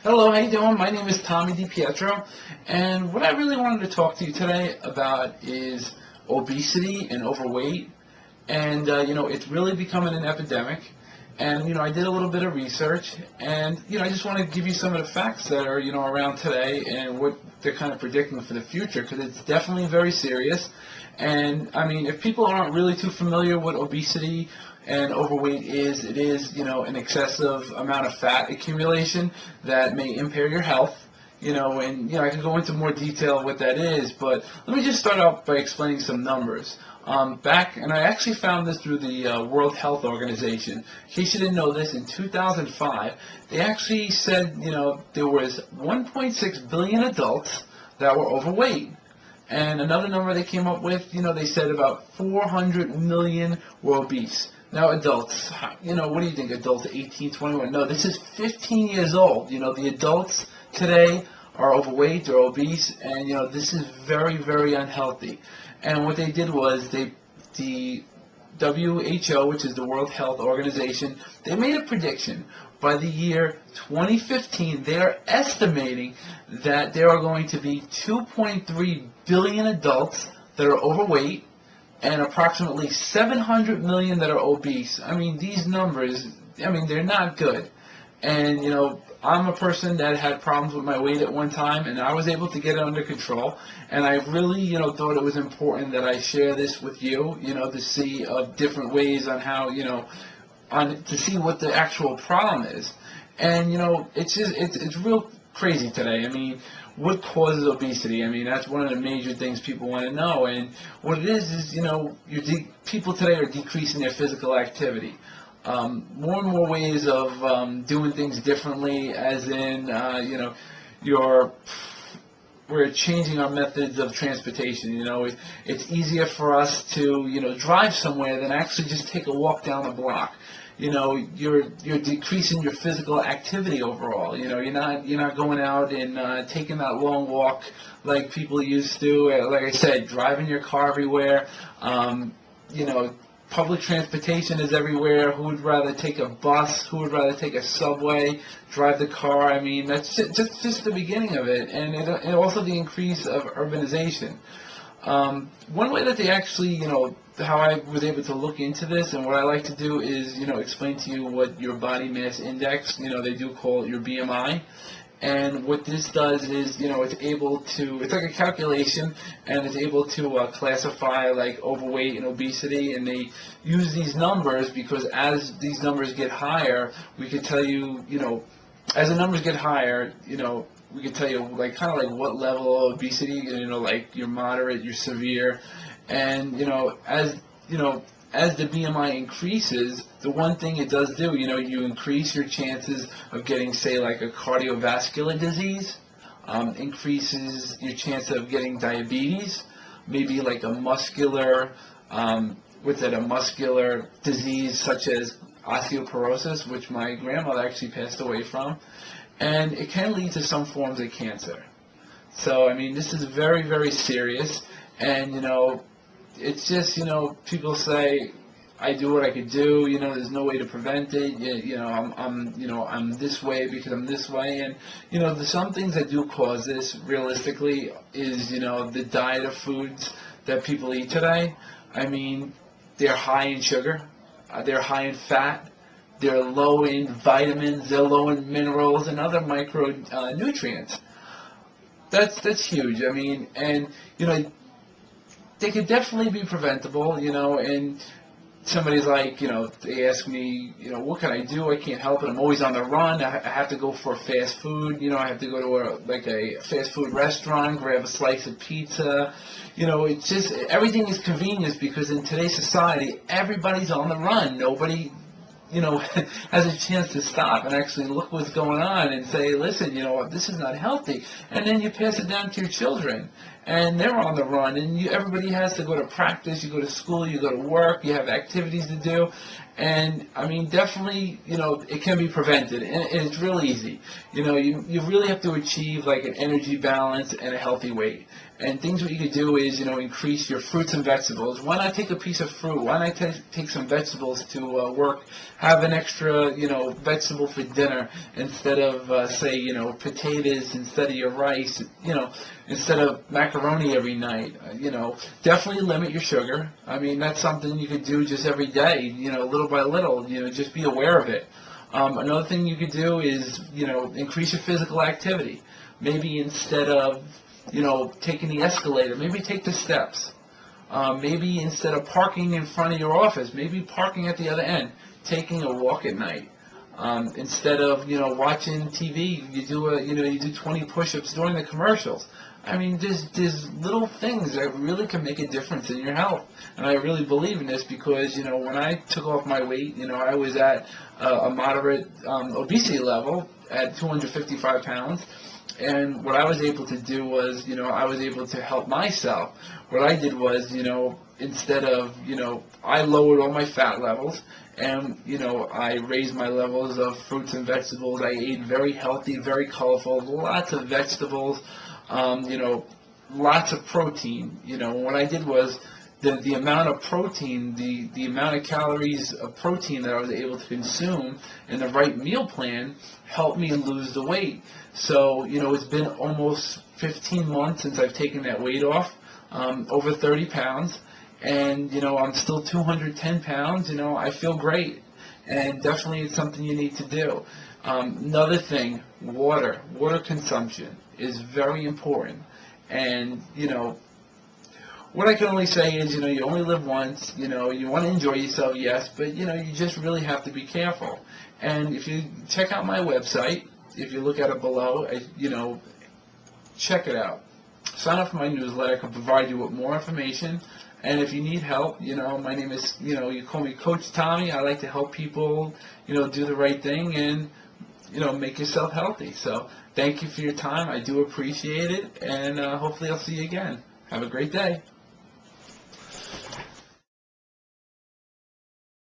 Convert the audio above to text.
Hello, how you doing? My name is Tommy DiPietro, and what I really wanted to talk to you today about is obesity and overweight. And it's really becoming an epidemic. And I did a little bit of research, and I just want to give you some of the facts that are around today and what they're kind of predicting for the future, because it's definitely very serious. And I mean, if people aren't really too familiar with obesity and overweight is, it is an excessive amount of fat accumulation that may impair your health. And I can go into more detail what that is, but let me just start out by explaining some numbers. And I actually found this through the World Health Organization. In case you didn't know this, in 2005, they actually said, there was 1.6 billion adults that were overweight. And another number they came up with, they said about 400 million were obese. Now adults, what do you think, adults 18, 21? No, this is 15 years old. The adults today are overweight or obese, and this is very, very unhealthy. And what they did was the WHO, which is the World Health Organization, they made a prediction. By the year 2015, they are estimating that there are going to be 2.3 billion adults that are overweight and approximately 700 million that are obese. I mean, these numbers, they're not good. And, I'm a person that had problems with my weight at one time, and I was able to get it under control. And I really, thought it was important that I share this with you, to see different ways on how, to see what the actual problem is. And, it's real crazy today. I mean, what causes obesity? I mean, that's one of the major things people want to know. And what it is, people today are decreasing their physical activity. More and more ways of doing things differently, as in, we're changing our methods of transportation. It's easier for us to, drive somewhere than actually just take a walk down the block. You're decreasing your physical activity overall. You're not going out and taking that long walk like people used to. Like I said, driving your car everywhere. Public transportation is everywhere. Who would rather take a bus? Who would rather take a subway, drive the car? I mean, that's just the beginning of it, and also the increase of urbanization. One way that they actually, how I was able to look into this, and what I like to do is, explain to you what your body mass index, they do call it your BMI. And what this does is, it's like a calculation, and it's able to classify like overweight and obesity, and they use these numbers because as these numbers get higher, we could tell you, as the numbers get higher, we could tell you like kind of like what level of obesity, like you're moderate, you're severe, and as the BMI increases, the one thing it does do, you increase your chances of getting, say, like a cardiovascular disease, increases your chance of getting diabetes, maybe like a muscular, a muscular disease such as osteoporosis, which my grandmother actually passed away from, and it can lead to some forms of cancer. So, I mean, this is very, very serious, and, it's just, people say, I do what I could do, there's no way to prevent it, I'm this way because I'm this way, and, there's some things that do cause this, realistically, is, the diet of foods that people eat today. I mean, they're high in sugar, they're high in fat, they're low in vitamins, they're low in minerals and other micronutrients. That's huge, I mean, and, they could definitely be preventable, and somebody's like, they ask me, what can I do? I can't help it. I'm always on the run. I have to go for fast food. I have to go to a fast food restaurant, grab a slice of pizza. It's just, everything is convenience because in today's society, everybody's on the run. Nobody, has a chance to stop and actually look what's going on and say, listen, this is not healthy. And then you pass it down to your children. and they're on the run, and everybody has to go to practice, you go to school, you go to work, you have activities to do, and I mean, definitely, it can be prevented, and it's real easy. You really have to achieve like an energy balance and a healthy weight. And things what you could do is, increase your fruits and vegetables. Why not take a piece of fruit? Why not take some vegetables to work? Have an extra, vegetable for dinner instead of, say, potatoes instead of your rice, instead of macaroni every night. Definitely limit your sugar. I mean, that's something you could do just every day, little by little, just be aware of it. Another thing you could do is, increase your physical activity. Maybe instead of taking the escalator, maybe take the steps. Maybe instead of parking in front of your office, maybe parking at the other end, taking a walk at night. Instead of, watching TV, you do 20 push-ups during the commercials. I mean, there's little things that really can make a difference in your health. And I really believe in this because, when I took off my weight, I was at a moderate obesity level at 255 pounds. And what I was able to do was, I was able to help myself. What I did was, instead of, I lowered all my fat levels, and, I raised my levels of fruits and vegetables. I ate very healthy, very colorful, lots of vegetables, lots of protein. What I did was, the amount of protein, the amount of calories of protein that I was able to consume in the right meal plan helped me lose the weight. So, it's been almost 15 months since I've taken that weight off, over 30 pounds, and, I'm still 210 pounds. I feel great, and definitely it's something you need to do. Another thing, water consumption is very important, and, what I can only say is, you only live once, you want to enjoy yourself, yes, but, you just really have to be careful. And if you check out my website, if you look at it below, check it out. Sign up for my newsletter. I can provide you with more information. And if you need help, my name is, you call me Coach Tommy. I like to help people, do the right thing and, make yourself healthy. So thank you for your time. I do appreciate it. And hopefully I'll see you again. Have a great day.